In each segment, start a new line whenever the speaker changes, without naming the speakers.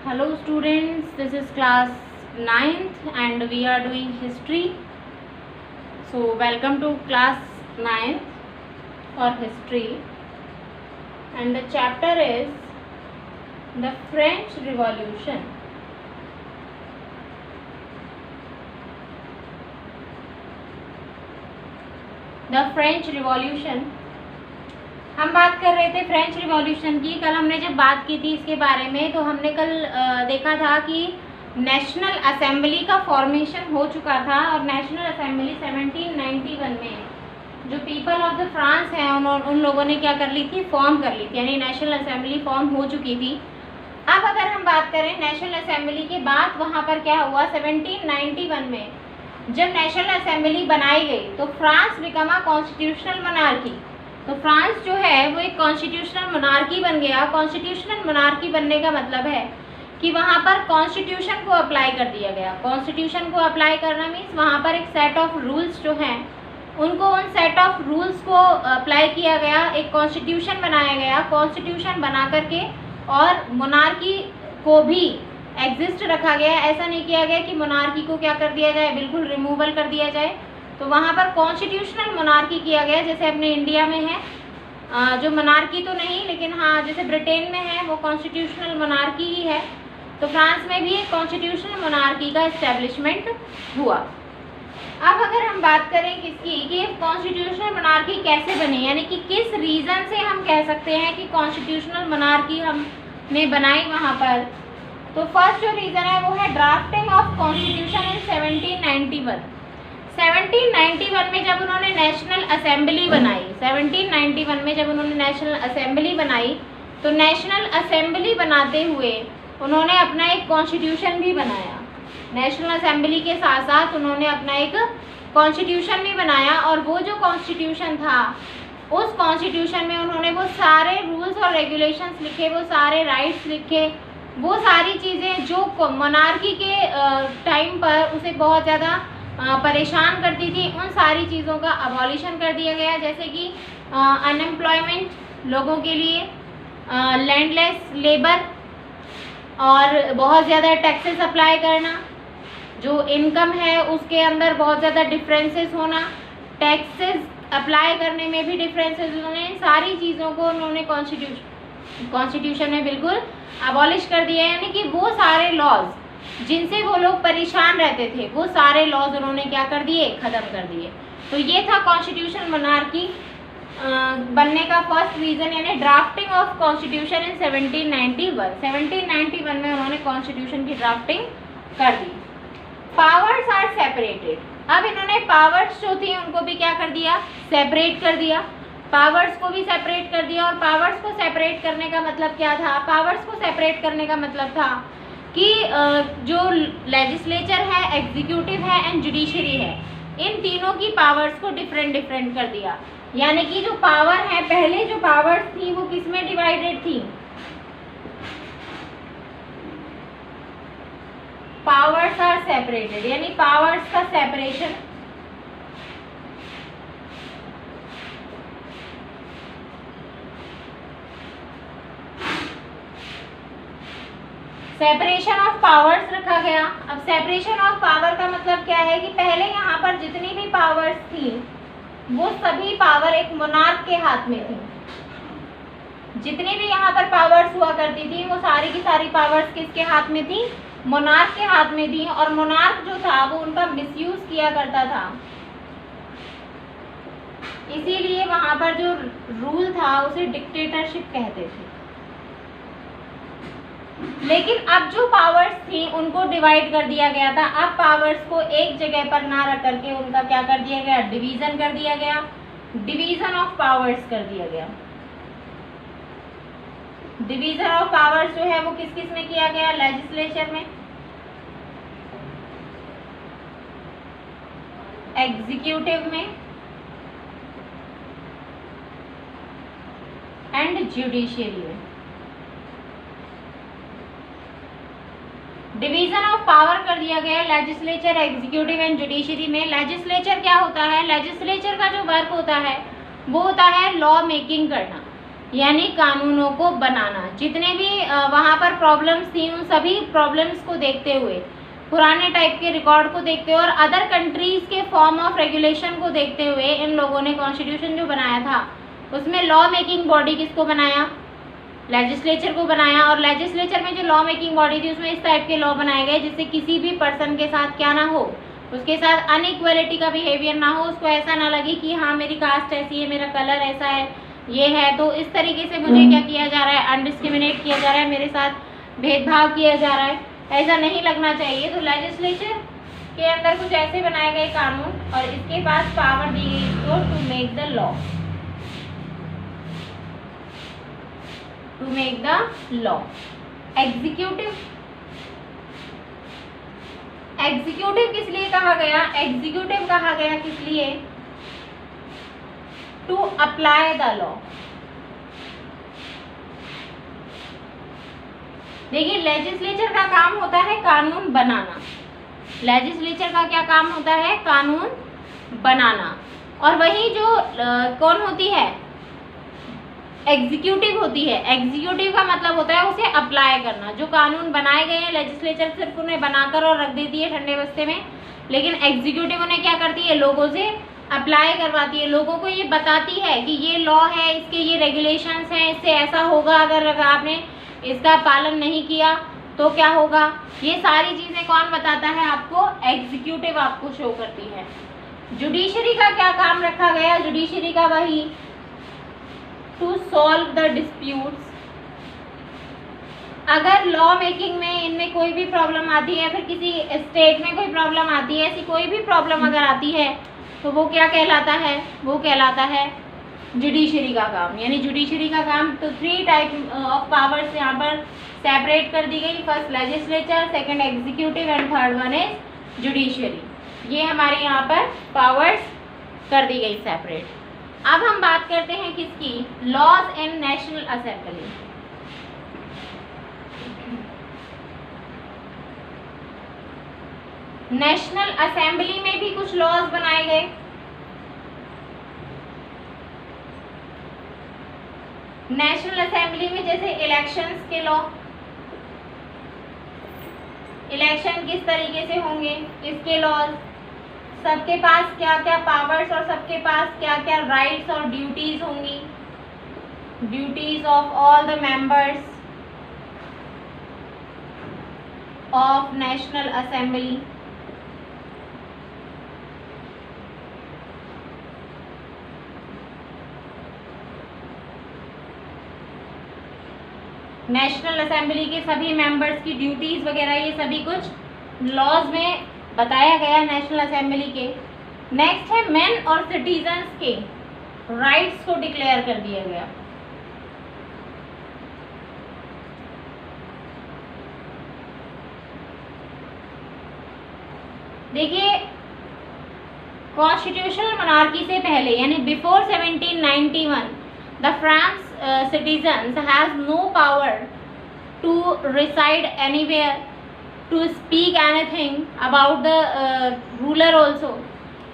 Hello students, this is class 9th and we are doing history. So welcome to class 9th for history, and the chapter is the French Revolution. The French Revolution, हम बात कर रहे थे French revolution की। कल हमने जब बात की थी इसके बारे में, तो हमने कल देखा था कि नेशनल असेंबली का फॉर्मेशन हो चुका था, और नेशनल असेंबली 1791 में जो पीपल ऑफ द फ्रांस हैं उन लोगों ने क्या कर ली थी, फॉर्म कर ली थी, यानी नेशनल असेंबली फॉर्म हो चुकी थी। अब अगर हम बात करें नेशनल असेंबली के बाद वहाँ पर क्या हुआ, 1791 में जब नेशनल असेंबली बनाई गई तो France become a constitutional monarchy. तो फ्रांस जो है वो एक कॉन्स्टिट्यूशनल मोनार्की बन गया। कॉन्स्टिट्यूशनल मोनार्की बनने का मतलब है कि वहाँ पर कॉन्स्टिट्यूशन को अप्लाई कर दिया गया। कॉन्स्टिट्यूशन को अप्लाई करना मीन्स वहाँ पर एक सेट ऑफ रूल्स जो हैं उनको, उन सेट ऑफ रूल्स को अप्लाई किया गया, एक कॉन्स्टिट्यूशन बनाया गया। कॉन्स्टिट्यूशन बना करके और मोनार्की को भी एग्जिस्ट रखा गया। ऐसा नहीं किया गया कि मोनार्की को क्या कर दिया जाए, बिल्कुल रिमूवल कर दिया जाए। तो वहाँ पर कॉन्स्टिट्यूशनल मोनार्की किया गया, जैसे अपने इंडिया में है जो मोनार्की तो नहीं, लेकिन हाँ जैसे ब्रिटेन में है वो कॉन्स्टिट्यूशनल मोनार्की ही है। तो फ्रांस में भी एक कॉन्स्टिट्यूशनल मोनार्की का इस्टेब्लिशमेंट हुआ। अब अगर हम बात करें किसकी, कि कॉन्स्टिट्यूशनल मोनार्की कैसे बनी, यानी कि किस रीज़न से हम कह सकते हैं कि कॉन्स्टिट्यूशनल मोनार्की हमने बनाई वहाँ पर, तो फर्स्ट जो रीज़न है वो है ड्राफ्टिंग ऑफ कॉन्स्टिट्यूशन इन 1791। 1791 में जब उन्होंने नेशनल असेंबली बनाई, 1791 में जब उन्होंने नेशनल असेंबली बनाई, तो नेशनल असेंबली बनाते हुए उन्होंने अपना एक कॉन्स्टिट्यूशन भी बनाया। नेशनल असेंबली के साथ साथ उन्होंने अपना एक कॉन्स्टिट्यूशन भी बनाया, और वो जो कॉन्स्टिट्यूशन था उस कॉन्स्टिट्यूशन में उन्होंने वो सारे रूल्स और रेगुलेशंस लिखे, वो सारे राइट्स लिखे, वो सारी चीज़ें जो मोनार्की के टाइम पर उसे बहुत ज़्यादा परेशान करती थी, उन सारी चीज़ों का अबॉलिशन कर दिया गया। जैसे कि अनएम्प्लॉयमेंट लोगों के लिए, लैंडलेस लेबर, और बहुत ज़्यादा टैक्सेस अप्लाई करना, जो इनकम है उसके अंदर बहुत ज़्यादा डिफरेंसेस होना, टैक्सेस अप्लाई करने में भी डिफरेंसेस होने, इन सारी चीज़ों को उन्होंने कॉन्स्टिट्यूशन में बिल्कुल अबॉलिश कर दिया। यानी कि वो सारे लॉज जिनसे वो लोग परेशान रहते थे, वो सारे लॉज उन्होंने क्या कर दिए, ख़त्म कर दिए। तो ये था कॉन्स्टिट्यूशन मोनार्की बनने का फर्स्ट रीज़न, यानी ड्राफ्टिंग ऑफ कॉन्स्टिट्यूशन इन 1791। 1791 में उन्होंने कॉन्स्टिट्यूशन की ड्राफ्टिंग कर दी। Powers are separated. अब इन्होंने पावर्स जो थी उनको भी क्या कर दिया, सेपरेट कर दिया। पावर्स को भी सेपरेट कर दिया। और पावर्स को सेपरेट करने का मतलब क्या था, पावर्स को सेपरेट करने का मतलब था कि जो लेजिस्लेचर है, एग्जीक्यूटिव है एंड जुडिशरी है, इन तीनों की पावर्स को डिफरेंट कर दिया। यानी कि जो पावर है, पहले जो पावर्स थी वो किस में डिवाइडेड थी, पावर्स आर सेपरेटेड, यानी पावर्स का सेपरेशन। सेपरेशन ऑफ पावर्स रखा गया। अब सेपरेशन ऑफ पावर का मतलब क्या है कि पहले यहाँ पर जितनी भी पावर्स थी वो सभी पावर एक मोनार्क के हाथ में थी। जितनी भी यहाँ पर पावर्स हुआ करती थी वो सारी की सारी पावर्स किसके हाथ में थी, मोनार्क के हाथ में थी। और मोनार्क जो था वो उनका मिसयूज किया करता था, इसीलिए वहाँ पर जो रूल था उसे डिक्टेटरशिप कहते थे। लेकिन अब जो पावर्स थी उनको डिवाइड कर दिया गया था। अब पावर्स को एक जगह पर ना रख करके उनका क्या कर दिया गया, डिवीजन कर दिया गया, डिवीजन ऑफ पावर्स कर दिया गया। डिवीजन ऑफ पावर्स जो है वो किस किस में किया गया, लेजिस्लेचर में, एग्जीक्यूटिव में एंड जुडिशियरी में। डिवीजन ऑफ पावर कर दिया गया लेजिस्लेचर, एग्जीक्यूटिव एंड जुडिशरी में। लेजिस्लेचर क्या होता है, लेजिस्लेचर का जो वर्क होता है वो होता है लॉ मेकिंग करना। यानी कानूनों को बनाना। जितने भी वहाँ पर प्रॉब्लम्स थी उन सभी प्रॉब्लम्स को देखते हुए, पुराने टाइप के रिकॉर्ड को देखते हुए और अदर कंट्रीज़ के फॉर्म ऑफ रेगुलेशन को देखते हुए इन लोगों ने कॉन्स्टिट्यूशन जो बनाया था उसमें लॉ मेकिंग बॉडी किसको बनाया, लेजिस्लेचर को बनाया। और लेजिस्लेचर में जो लॉ मेकिंग बॉडी थी उसमें इस टाइप के लॉ बनाए गए जिससे किसी भी पर्सन के साथ क्या ना हो, उसके साथ अनइक्वलिटी का बिहेवियर ना हो, उसको ऐसा ना लगे कि हाँ मेरी कास्ट ऐसी है, मेरा कलर ऐसा है, ये है, तो इस तरीके से मुझे क्या किया जा रहा है, अनडिस्क्रिमिनेट किया जा रहा है, मेरे साथ भेदभाव किया जा रहा है, ऐसा नहीं लगना चाहिए। तो लेजिस्लेचर के अंदर कुछ ऐसे बनाए गए कानून और इसके पास पावर दी गई इसको to make the law, to make the law. Executive, executive किस लिए कहा गया, एग्जीक्यूटिव कहा गया किस लिए, टू अप्लाई द लॉ। देखिए लेजिस्लेचर का काम होता है कानून बनाना, लेजिस्लेचर का क्या काम होता है, कानून बनाना। और वही जो कौन होती है, एग्जीक्यूटिव होती है। एग्जीक्यूटिव का मतलब होता है उसे अप्लाई करना। जो कानून बनाए गए हैं लेजिस्लेचर सिर्फ उन्हें बनाकर और रख देती है ठंडे बस्ते में, लेकिन एग्जीक्यूटिव उन्हें क्या करती है, लोगों से अप्लाई करवाती है, लोगों को ये बताती है कि ये लॉ है, इसके ये रेगुलेशंस हैं, इससे ऐसा होगा, अगर आपने इसका पालन नहीं किया तो क्या होगा। ये सारी चीज़ें कौन बताता है आपको, एग्जीक्यूटिव आपको शो करती है। जुडिशरी का क्या काम रखा गया, जुडिशरी का वही टू सॉल्व द डिस्प्यूट्स। अगर लॉ मेकिंग में इनमें कोई भी प्रॉब्लम आती है, फिर किसी स्टेट में कोई प्रॉब्लम आती है, ऐसी कोई भी प्रॉब्लम अगर आती है तो वो क्या कहलाता है, वो कहलाता है जुडिशरी का काम। यानी जुडिशरी का काम, तो 3 टाइप ऑफ पावर्स यहाँ पर सेपरेट कर दी गई, first legislature, second executive and third one is judiciary. ये हमारे यहाँ पर पावर्स कर दी गई सेपरेट। अब हम बात करते हैं किसकी, लॉज इन नेशनल असेंबली। नेशनल असेंबली में भी कुछ लॉज बनाए गए। नेशनल असेंबली में जैसे इलेक्शंस के लॉ, इलेक्शन किस तरीके से होंगे इसके लॉज, सबके पास क्या क्या पावर्स और सबके पास क्या क्या राइट्स और ड्यूटीज होंगी, duties of all the members of national assembly. National assembly के सभी मेंबर्स की ड्यूटीज वगैरह ये सभी कुछ लॉज में बताया गया नेशनल असेंबली के। नेक्स्ट है मेन और सिटीजन्स के राइट्स को डिक्लेयर कर दिया गया। देखिए कॉन्स्टिट्यूशनल मोनार्की से पहले यानी before 1791 the France citizens has no power to reside anywhere, to speak anything about the ruler also।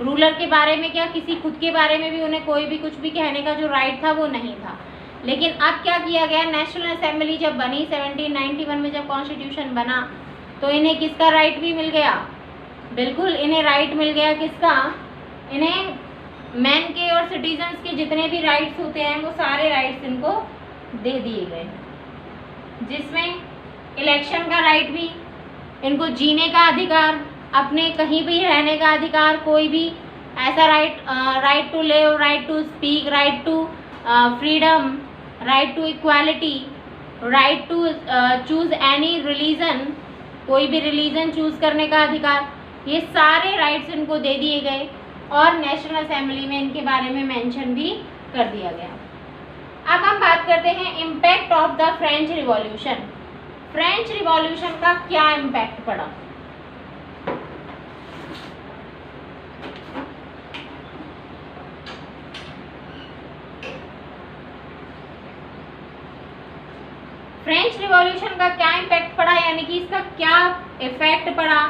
Ruler के बारे में क्या, किसी खुद के बारे में भी उन्हें कोई भी कुछ भी कहने का जो राइट था वो नहीं था। लेकिन अब क्या किया गया, नेशनल असेंबली जब बनी 1791 में, जब कॉन्स्टिट्यूशन बना तो इन्हें किसका राइट भी मिल गया, बिल्कुल इन्हें राइट मिल गया किसका, इन्हें मैन के और सिटीजन्स के जितने भी राइट्स होते हैं वो सारे राइट्स इनको दे दिए गए, जिसमें इलेक्शन का राइट भी, इनको जीने का अधिकार, अपने कहीं भी रहने का अधिकार, कोई भी ऐसा right to live, right to speak, right to freedom, right to equality, right to choose any religion, कोई भी रिलीजन चूज करने का अधिकार, ये सारे राइट्स इनको दे दिए गए और नेशनल असेंबली में इनके बारे में मेंशन भी कर दिया गया। अब हम बात करते हैं impact of the French revolution. French revolution का क्या इम्पैक्ट पड़ा। फ्रेंच रिवॉल्यूशन का क्या इम्पैक्ट पड़ा, यानी कि इसका क्या इफेक्ट पड़ा,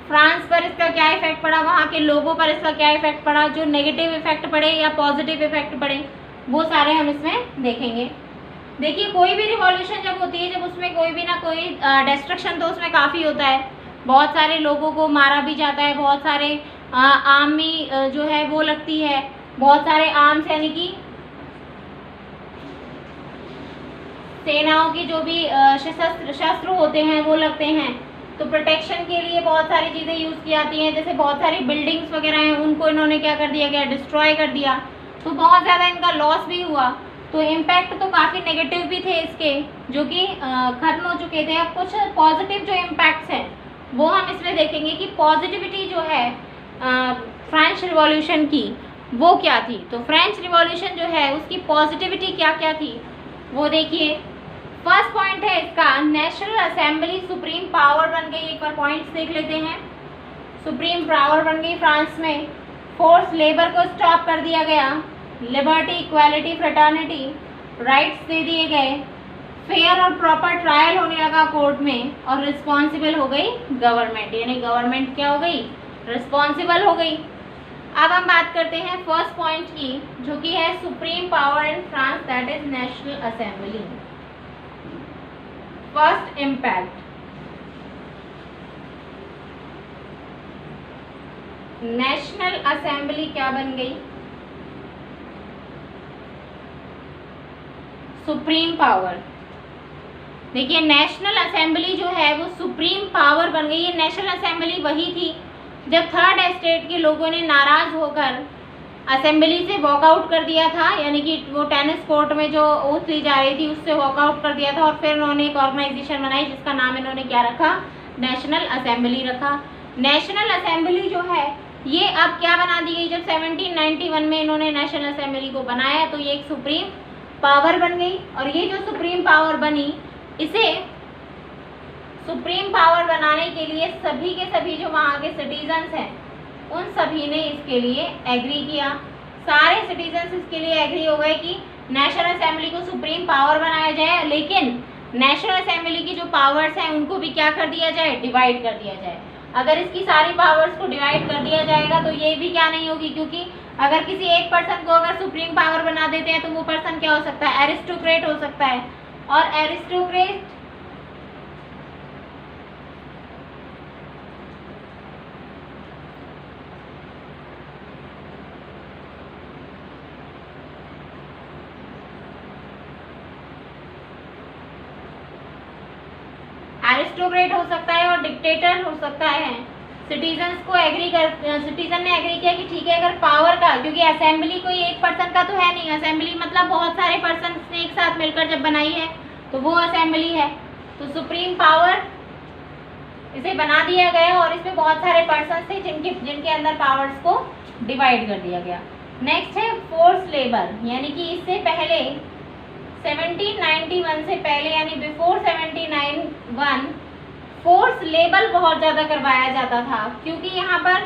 फ्रांस पर इसका क्या इफेक्ट पड़ा, वहाँ के लोगों पर इसका क्या इफेक्ट पड़ा, जो नेगेटिव इफेक्ट पड़े या पॉजिटिव इफेक्ट पड़े वो सारे हम इसमें देखेंगे। देखिए कोई भी रिवॉल्यूशन जब होती है, जब उसमें कोई भी ना कोई डिस्ट्रक्शन तो उसमें काफ़ी होता है, बहुत सारे लोगों को मारा भी जाता है, बहुत सारे आर्मी जो है वो लगती है, बहुत सारे आर्म्स यानी कि सेनाओं की जो भी शस्त्र होते हैं वो लगते हैं। तो प्रोटेक्शन के लिए बहुत सारी चीज़ें यूज़ की जाती हैं, जैसे बहुत सारी बिल्डिंग्स वगैरह हैं उनको इन्होंने क्या कर दिया गया, डिस्ट्रॉय कर दिया। तो बहुत ज़्यादा इनका लॉस भी हुआ। तो इम्पैक्ट तो काफ़ी नेगेटिव भी थे इसके, जो कि ख़त्म हो चुके थे। अब कुछ पॉजिटिव जो इम्पैक्ट्स हैं वो हम इसमें देखेंगे कि पॉजिटिविटी जो है फ्रेंच रिवॉल्यूशन की वो क्या थी। तो फ्रेंच रिवॉल्यूशन जो है उसकी पॉजिटिविटी क्या क्या थी वो देखिए। फर्स्ट पॉइंट है इसका, नेशनल असेंबली सुप्रीम पावर बन गई। एक बार पॉइंट्स देख लेते हैं। सुप्रीम पावर बन गई फ्रांस में। फोर्स लेबर को स्टॉप कर दिया गया। लिबर्टी, इक्वालिटी, फ्रेटर्निटी राइट्स दे दिए गए। फेयर और प्रॉपर ट्रायल होने लगा कोर्ट में। और रिस्पॉन्सिबल हो गई गवर्नमेंट, यानी गवर्नमेंट क्या हो गई, रिस्पॉन्सिबल हो गई। अब हम बात करते हैं फर्स्ट पॉइंट की, जो कि है supreme power in France, that is national assembly. First impact, national assembly क्या बन गई, सुप्रीम पावर। देखिए नेशनल असेंबली जो है वो सुप्रीम पावर बन गई। ये नेशनल असेंबली वही थी जब थर्ड एस्टेट के लोगों ने नाराज होकर असेंबली से वॉकआउट कर दिया था, यानी कि वो टेनिस कोर्ट में जो ओथ ली जा रही थी उससे वॉकआउट कर दिया था। और फिर उन्होंने एक ऑर्गेनाइजेशन बनाई जिसका नाम इन्होंने क्या रखा, नेशनल असेंबली रखा। नेशनल असेंबली जो है ये अब क्या बना दी गई, जब 1791 में इन्होंने नेशनल असेंबली को बनाया तो ये एक सुप्रीम पावर बन गई। और ये जो सुप्रीम पावर बनी, इसे सुप्रीम पावर बनाने के लिए सभी के सभी जो वहाँ के सिटीजन्स हैं उन सभी ने इसके लिए एग्री किया। सारे सिटीजन्स इसके लिए एग्री हो गए कि नेशनल असेंबली को सुप्रीम पावर बनाया जाए, लेकिन नेशनल असेंबली की जो पावर्स हैं उनको भी क्या कर दिया जाए, डिवाइड कर दिया जाए। अगर इसकी सारी पावर्स को डिवाइड कर दिया जाएगा तो ये भी क्या नहीं होगी, क्योंकि अगर किसी एक पर्सन को अगर सुप्रीम पावर बना देते हैं तो वो पर्सन क्या हो सकता है, एरिस्टोक्रेट हो सकता है। और एरिस्टोक्रेट हो सकता है और डिक्टेटर हो सकता है। सिटीजन ने एग्री किया कि ठीक है, अगर पावर का, क्योंकि असेंबली कोई एक पर्सन का तो है नहीं, असेंबली मतलब बहुत सारे पर्सन ने एक साथ मिलकर जब बनाई है तो वो असेंबली है। तो सुप्रीम पावर इसे बना दिया गया और इसमें बहुत सारे पर्सन थे जिनके अंदर पावर्स को डिवाइड कर दिया गया। नेक्स्ट है फोर्स लेबर, यानी कि इससे पहले 1791 से पहले यानी बिफोर 1791 फोर्स लेबर बहुत ज़्यादा करवाया जाता था, क्योंकि यहाँ पर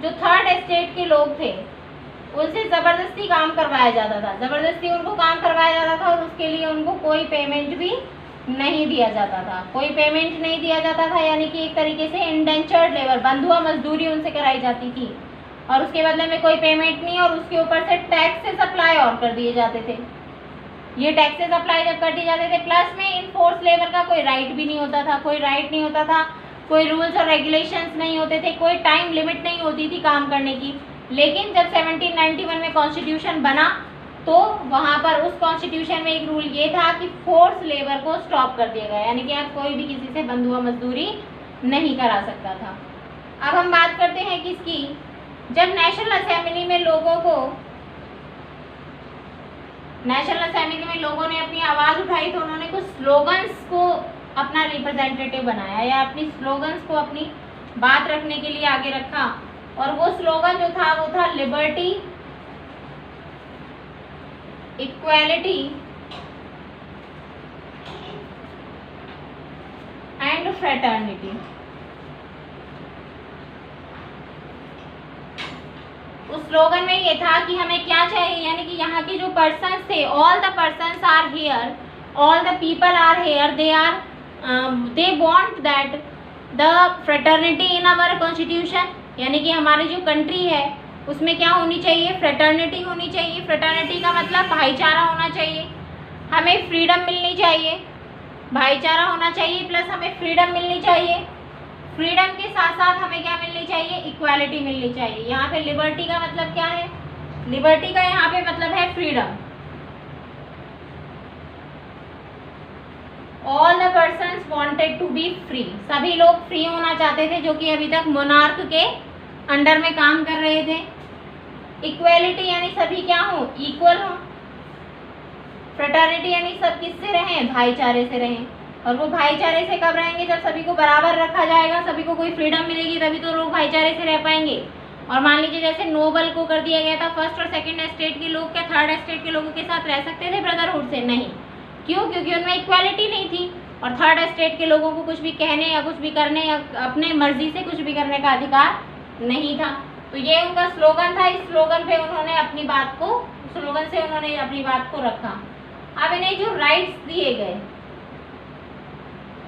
जो थर्ड एस्टेट के लोग थे उनसे ज़बरदस्ती काम करवाया जाता था। ज़बरदस्ती उनको काम करवाया जाता था और उसके लिए उनको कोई पेमेंट भी नहीं दिया जाता था। कोई पेमेंट नहीं दिया जाता था, यानी कि एक तरीके से इंडेंचर्ड लेबर, बंधुआ मजदूरी उनसे कराई जाती थी और उसके बदले में कोई पेमेंट नहीं, और उसके ऊपर से टैक्सेस अप्लाई और कर दिए जाते थे। ये टैक्सेस अप्लाई जब कर दिए जाते थे, प्लस में इन फोर्स लेबर का कोई राइट भी नहीं होता था, कोई राइट नहीं होता था, कोई रूल्स और रेगुलेशंस नहीं होते थे, कोई टाइम लिमिट नहीं होती थी काम करने की। लेकिन जब 1791 में कॉन्स्टिट्यूशन बना तो वहाँ पर उस कॉन्स्टिट्यूशन में एक रूल ये था कि फोर्स लेबर को स्टॉप कर दिया गया, यानी कि अब कोई भी किसी से बंधुआ मजदूरी नहीं करा सकता था। अब हम बात करते हैं किसकी, जब नेशनल असेंबली में लोगों ने अपनी आवाज़ उठाई तो उन्होंने कुछ स्लोगन्स को अपना रिप्रेजेंटेटिव बनाया, या अपनी स्लोगन्स को अपनी बात रखने के लिए आगे रखा। और वो स्लोगन जो था वो था लिबर्टी, इक्वालिटी एंड फ्रेटर्निटी। उस स्लोगन में ये था कि हमें क्या चाहिए, यानी कि यहाँ के जो पर्सन्स थे, all the persons are here, all the people are here, they want that the fraternity in our constitution, यानी कि हमारी जो कंट्री है उसमें क्या होनी चाहिए, फ्रेटर्निटी होनी चाहिए। फ्रेटर्निटी का मतलब भाईचारा होना चाहिए। हमें फ्रीडम मिलनी चाहिए, भाईचारा होना चाहिए, प्लस हमें फ्रीडम मिलनी चाहिए। फ्रीडम के साथ साथ हमें क्या मिलनी चाहिए, इक्वालिटी मिलनी चाहिए। यहाँ पे लिबर्टी का मतलब क्या है, लिबर्टी का यहाँ पे मतलब है freedom. All the persons wanted to be free, सभी लोग फ्री होना चाहते थे जो कि अभी तक मोनार्क के अंडर में काम कर रहे थे। इक्वालिटी यानी सभी क्या हो, इक्वल हो। फ्रेटर्निटी यानी सब किससे रहें, भाईचारे से रहें। और वो भाईचारे से कब रहेंगे, जब सभी को बराबर रखा जाएगा, सभी को कोई फ्रीडम मिलेगी, तभी तो लोग भाईचारे से रह पाएंगे। और मान लीजिए जैसे नोबल को कर दिया गया था, फर्स्ट और सेकंड एस्टेट के लोग क्या थर्ड एस्टेट के लोगों के साथ रह सकते थे ब्रदरहुड से, नहीं। क्यों, क्योंकि उनमें इक्वालिटी नहीं थी और थर्ड एस्टेट के लोगों को कुछ भी कहने या कुछ भी करने या अपने मर्जी से कुछ भी करने का अधिकार नहीं था। तो ये उनका स्लोगन था, इस स्लोगन पे उन्होंने अपनी बात को, स्लोगन से उन्होंने अपनी बात को रखा। अब इन्हें जो राइट्स दिए गए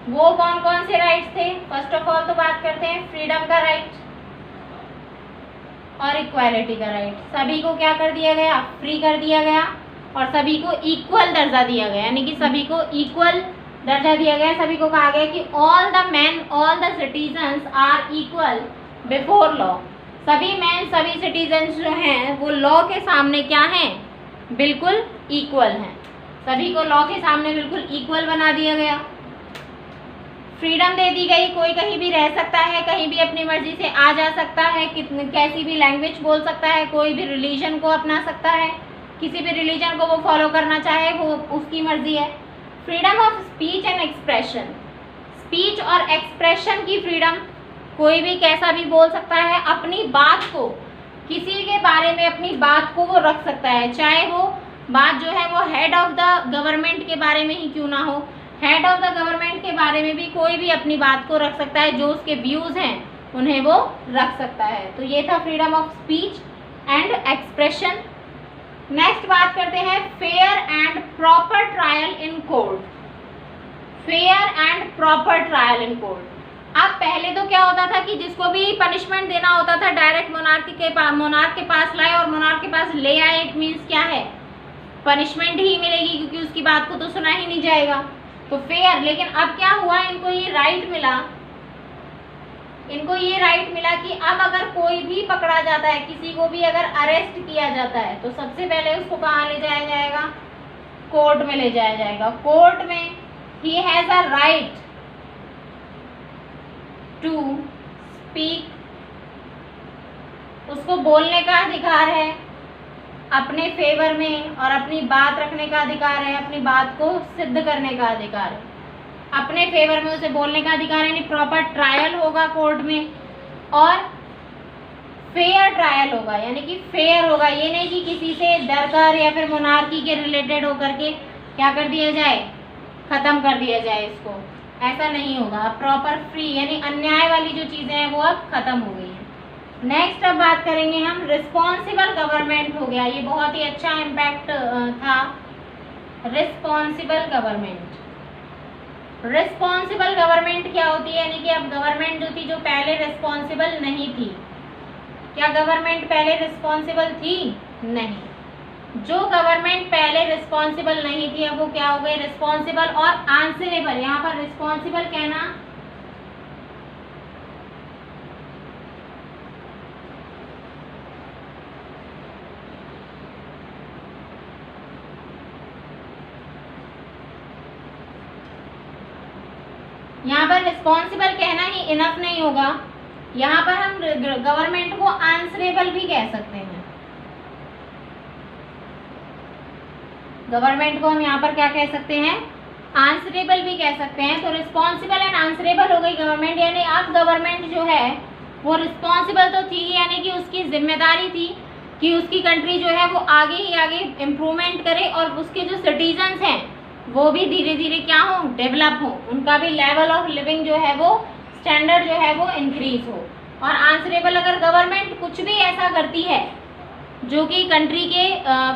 वो कौन कौन से राइट्स थे, फर्स्ट ऑफ ऑल तो बात करते हैं फ्रीडम का राइट और इक्वालिटी का राइट। सभी को क्या कर दिया गया, फ्री कर दिया गया और सभी को इक्वल दर्जा दिया गया, यानी कि सभी को इक्वल दर्जा दिया गया। सभी को कहा गया कि all the man all the citizens are equal before law. सभी मैन सभी सिटीजन्स जो हैं वो लॉ के सामने क्या हैं, बिल्कुल इक्वल हैं। सभी को लॉ के सामने बिल्कुल इक्वल बना दिया गया। फ्रीडम दे दी गई, कोई कहीं भी रह सकता है, कहीं भी अपनी मर्जी से आ जा सकता है, कैसी भी लैंग्वेज बोल सकता है, कोई भी रिलीजन को अपना सकता है, किसी भी रिलीजन को वो फॉलो करना चाहे वो उसकी मर्जी है। Freedom of speech and expression, speech और एक्सप्रेशन की फ्रीडम, कोई भी कैसा भी बोल सकता है, अपनी बात को, किसी के बारे में अपनी बात को वो रख सकता है, चाहे वो बात जो है वो हेड ऑफ द गवर्नमेंट के बारे में ही क्यों ना हो। हेड ऑफ द गवर्नमेंट के बारे में भी कोई भी अपनी बात को रख सकता है, जो उसके व्यूज़ हैं उन्हें वो रख सकता है। तो ये था freedom of speech and expression. Next बात करते हैं fair and proper trial in court. Fair and proper trial in court. अब पहले तो क्या होता था कि जिसको भी पनिशमेंट देना होता था डायरेक्ट मोनार्क के पास लाए और मोनार्क के पास ले आए, इट मीन्स क्या है, पनिशमेंट ही मिलेगी क्योंकि उसकी बात को तो सुना ही नहीं जाएगा। तो फेयर, लेकिन अब क्या हुआ, इनको ये राइट मिला, इनको ये राइट मिला कि अब अगर कोई भी पकड़ा जाता है, किसी को भी अगर अरेस्ट किया जाता है तो सबसे पहले उसको कहाँ ले जाया जाएगा, कोर्ट में ले जाया जाएगा। कोर्ट में ही has a right to speak, उसको बोलने का अधिकार है, अपने फेवर में और अपनी बात रखने का अधिकार है, अपनी बात को सिद्ध करने का अधिकार है। अपने फेवर में उसे बोलने का अधिकार है, यानी प्रॉपर ट्रायल होगा कोर्ट में और फेयर ट्रायल होगा, यानी कि फेयर होगा। ये नहीं कि किसी से डरकर या फिर मोनार्की के रिलेटेड होकर के क्या कर दिया जाए, ख़त्म कर दिया जाए इसको, ऐसा नहीं होगा। प्रॉपर फ्री यानी अन्याय वाली जो चीज़ें हैं वो अब ख़त्म हो गई हैं। नेक्स्ट अब बात करेंगे हम रिस्पॉन्सिबल गवर्नमेंट हो गया, ये बहुत ही अच्छा इम्पैक्ट था। रिस्पॉन्सिबल गवर्नमेंट, रिस्पॉन्सिबल गवर्नमेंट क्या होती है, यानी कि अब गवर्नमेंट जो थी जो पहले रिस्पॉन्सिबल नहीं थी। क्या गवर्नमेंट पहले रिस्पॉन्सिबल थी, नहीं। जो गवर्नमेंट पहले रिस्पॉन्सिबल नहीं थी अब वो क्या हो गई, रिस्पॉन्सिबल और आंसरेबल। यहाँ पर रिस्पॉन्सिबल कहना यहाँ पर रिस्पॉन्सिबल कहना ही इनफ नहीं होगा, यहाँ पर हम गवर्नमेंट को आंसरेबल भी कह सकते हैं। गवर्नमेंट को हम यहाँ पर क्या कह सकते हैं, आंसरेबल भी कह सकते हैं। तो रिस्पॉन्सिबल एंड आंसरेबल हो गई गवर्नमेंट, यानी अब गवर्नमेंट जो है वो रिस्पॉन्सिबल तो थी, यानी कि उसकी जिम्मेदारी थी कि उसकी कंट्री जो है वो आगे ही आगे इम्प्रूवमेंट करे और उसके जो सिटीजन्स हैं वो भी धीरे धीरे क्या हो, डेवलप हो, उनका भी लेवल ऑफ लिविंग जो है वो स्टैंडर्ड जो है वो इंक्रीज हो। और आंसरेबल अगर गवर्नमेंट कुछ भी ऐसा करती है जो कि कंट्री के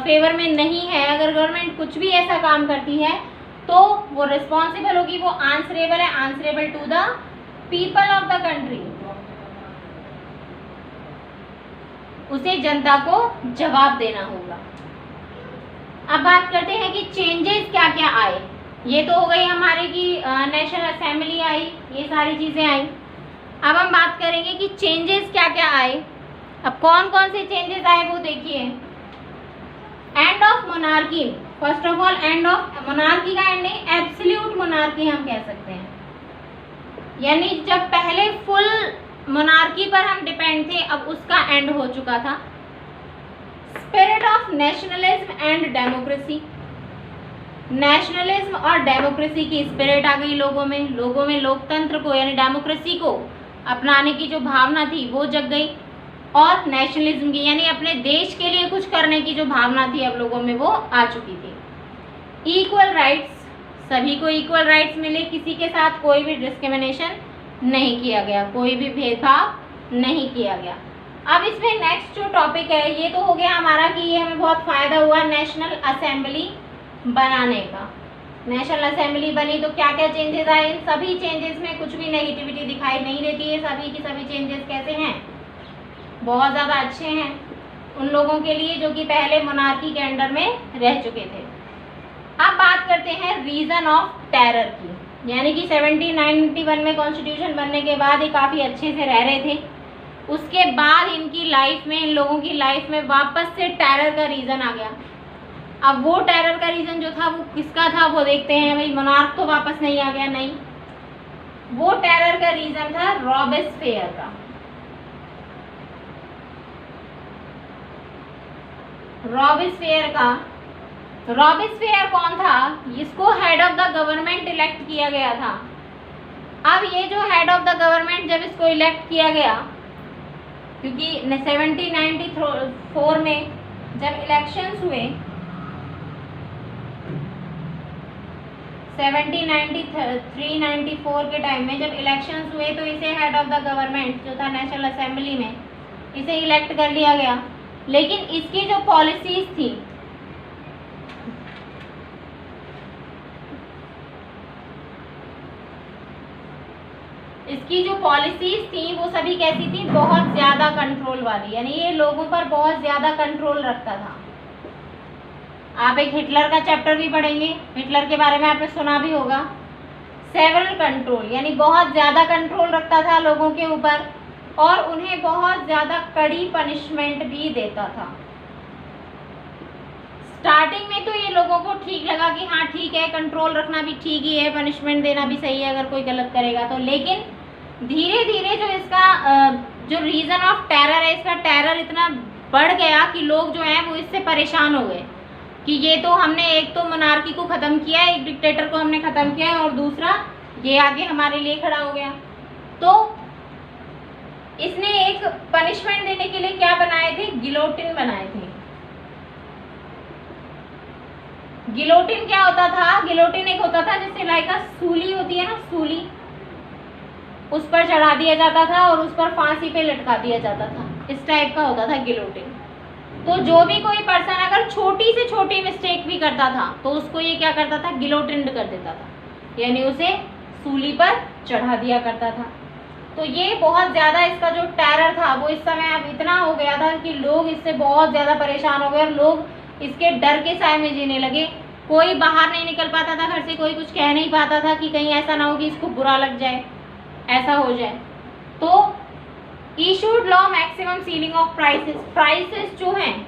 फेवर में नहीं है, अगर गवर्नमेंट कुछ भी ऐसा काम करती है तो वो रिस्पॉन्सिबल होगी, वो आंसरेबल है, answerable to the people of the country, उसे जनता को जवाब देना होगा। अब बात करते हैं कि चेंजेस क्या क्या आए। ये तो हो गई हमारे की नेशनल असेंबली आई, ये सारी चीज़ें आई। अब हम बात करेंगे कि चेंजेस क्या क्या आए। अब कौन कौन से चेंजेस आए वो देखिए। End of monarchy, first of all end of monarchy का एंड नहीं, एब्सोल्यूट मोनार्की हम कह सकते हैं, यानी जब पहले फुल मोनार्की पर हम डिपेंड थे अब उसका एंड हो चुका था। Spirit of nationalism and democracy, nationalism और डेमोक्रेसी की स्पिरिट आ गई लोगों में लोकतंत्र को यानी डेमोक्रेसी को अपनाने की जो भावना थी वो जग गई, और नेशनलिज्म की यानी अपने देश के लिए कुछ करने की जो भावना थी अब लोगों में वो आ चुकी थी। इक्वल राइट्स, सभी को इक्वल राइट्स मिले, किसी के साथ कोई भी डिस्क्रिमिनेशन नहीं किया गया, कोई भी भेदभाव नहीं किया गया। अब इसमें नेक्स्ट जो टॉपिक है ये तो हो गया हमारा कि ये हमें बहुत फ़ायदा हुआ नेशनल असेंबली बनाने का। नेशनल असेंबली बनी तो क्या क्या चेंजेस आए, इन सभी चेंजेस में कुछ भी नेगेटिविटी दिखाई नहीं देती है। सभी की सभी चेंजेस कैसे हैं, बहुत ज़्यादा अच्छे हैं उन लोगों के लिए जो कि पहले मोनार्की के अंडर में रह चुके थे। अब बात करते हैं रीज़न ऑफ टेरर की, यानी कि 1791 में कॉन्स्टिट्यूशन बनने के बाद ये काफ़ी अच्छे से रह रहे थे, उसके बाद इनकी लाइफ में, इन लोगों की लाइफ में वापस से टेरर का रीज़न आ गया। अब वो टेरर का रीज़न जो था वो किसका था वो देखते हैं। भाई मोनार्क तो वापस नहीं आ गया, नहीं, वो टेरर का रीज़न था रॉबेस्पियर का। रॉबेस्पियर कौन था, इसको head of the government elect किया गया था। अब ये जो हेड ऑफ द गवर्नमेंट जब इसको इलेक्ट किया गया, क्योंकि 1794 में जब इलेक्शंस हुए, 1793-94 के टाइम में जब इलेक्शंस हुए तो इसे हेड ऑफ द गवर्नमेंट जो था नेशनल असेंबली में इसे इलेक्ट कर लिया गया। लेकिन इसकी जो पॉलिसीज थी, वो सभी कैसी थी, बहुत ज़्यादा कंट्रोल वाली, यानी ये लोगों पर बहुत ज़्यादा कंट्रोल रखता था। आप एक हिटलर का चैप्टर भी पढ़ेंगे, हिटलर के बारे में आपने सुना भी होगा। सेवरल कंट्रोल यानी बहुत ज़्यादा कंट्रोल रखता था लोगों के ऊपर, और उन्हें बहुत ज़्यादा कड़ी पनिशमेंट भी देता था। स्टार्टिंग में तो ये लोगों को ठीक लगा कि हाँ ठीक है, कंट्रोल रखना भी ठीक ही है, पनिशमेंट देना भी सही है अगर कोई गलत करेगा तो। लेकिन धीरे धीरे जो इसका जो रीज़न ऑफ टेरर है, इसका टेरर इतना बढ़ गया कि लोग जो हैं वो इससे परेशान हो गए कि ये तो हमने एक तो मोनार्की को ख़त्म किया, एक डिक्टेटर को हमने ख़त्म किया, और दूसरा ये आगे हमारे लिए खड़ा हो गया। तो इसने एक पनिशमेंट देने के लिए क्या बनाए थे, गिलोटिन बनाए थे। गिलोटिन क्या होता था, गिलोटिन एक होता था जैसे लाइक सूली होती है ना, सूली, उस पर चढ़ा दिया जाता था और उस पर फांसी पे लटका दिया जाता था, इस टाइप का होता था गिलोटिन। तो जो भी कोई पर्सन अगर छोटी से छोटी मिस्टेक भी करता था तो उसको ये क्या करता था, गिलोटिन कर देता था, यानी उसे सूली पर चढ़ा दिया करता था। तो ये बहुत ज़्यादा इसका जो टेरर था वो इस समय अब इतना हो गया था कि लोग इससे बहुत ज़्यादा परेशान हो गए और लोग इसके डर के साए में जीने लगे। कोई बाहर नहीं निकल पाता था घर से, कोई कुछ कह नहीं पाता था कि कहीं ऐसा ना हो कि इसको बुरा लग जाए, ऐसा हो जाए। तो issued law maximum ceiling of prices जो हैं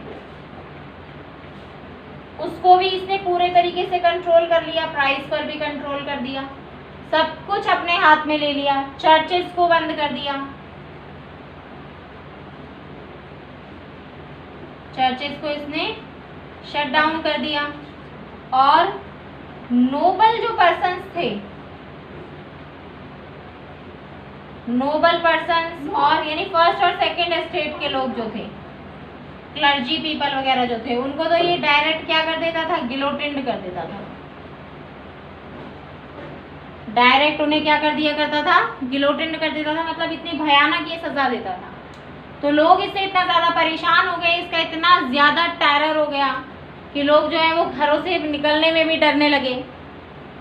उसको भी इसने पूरे तरीके से कंट्रोल कर लिया, प्राइस पर भी कंट्रोल कर दिया, सब कुछ अपने हाथ में ले लिया। चर्चेस को बंद कर दिया, चर्चेस को इसने शट डाउन कर दिया, और नोबल जो पर्सन्स थे, नोबल पर्सन्स और यानी फर्स्ट और सेकंड एस्टेट के लोग जो थे, क्लर्जी पीपल वगैरह जो थे, उनको तो ये डायरेक्ट क्या कर देता था, गिलोटिन कर देता था। डायरेक्ट उन्हें क्या कर दिया करता था, गिलोटिन कर देता था, मतलब इतनी भयानक ये सजा देता था। तो लोग इससे इतना ज़्यादा परेशान हो गए, इसका इतना ज़्यादा टेरर हो गया कि लोग जो है वो घरों से निकलने में भी डरने लगे।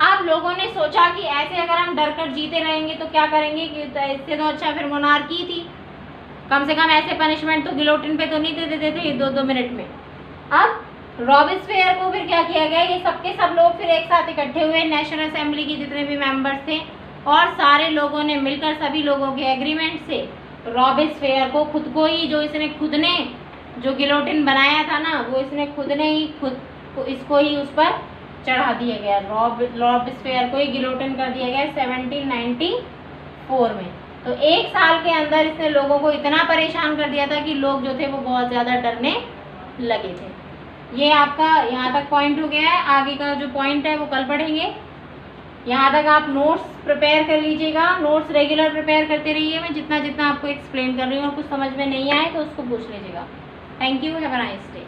अब लोगों ने सोचा कि ऐसे अगर हम डर कर जीते रहेंगे तो क्या करेंगे, कि इससे तो अच्छा फिर मोनार्की थी, कम से कम ऐसे पनिशमेंट तो गिलोटिन पे तो नहीं दे देते थे 2-2 मिनट में। अब रॉबेस्पियर को फिर क्या किया गया, ये सबके सब लोग फिर एक साथ इकट्ठे हुए, नेशनल असेंबली के जितने भी मेंबर्स थे, और सारे लोगों ने मिलकर सभी लोगों के एग्रीमेंट से रॉबेस्पियर को खुद को ही, जो इसने खुद ने जो गिलोटिन बनाया था ना, वो इसने खुद ने ही इसको ही उस पर चढ़ा दिया गया। रॉबेस्पियर को ही गिलोटिन कर दिया गया 1794 में। तो एक साल के अंदर इसने लोगों को इतना परेशान कर दिया था कि लोग जो थे वो बहुत ज़्यादा डरने लगे थे। ये आपका यहाँ तक पॉइंट हो गया है। आगे का जो पॉइंट है वो कल पढ़ेंगे। यहाँ तक आप नोट्स प्रिपेयर कर लीजिएगा, नोट्स रेगुलर प्रिपेयर करते रहिए। मैं जितना जितना आपको एक्सप्लेन कर रही हूँ और कुछ समझ में नहीं आए तो उसको पूछ लीजिएगा। Thank you, have a nice day.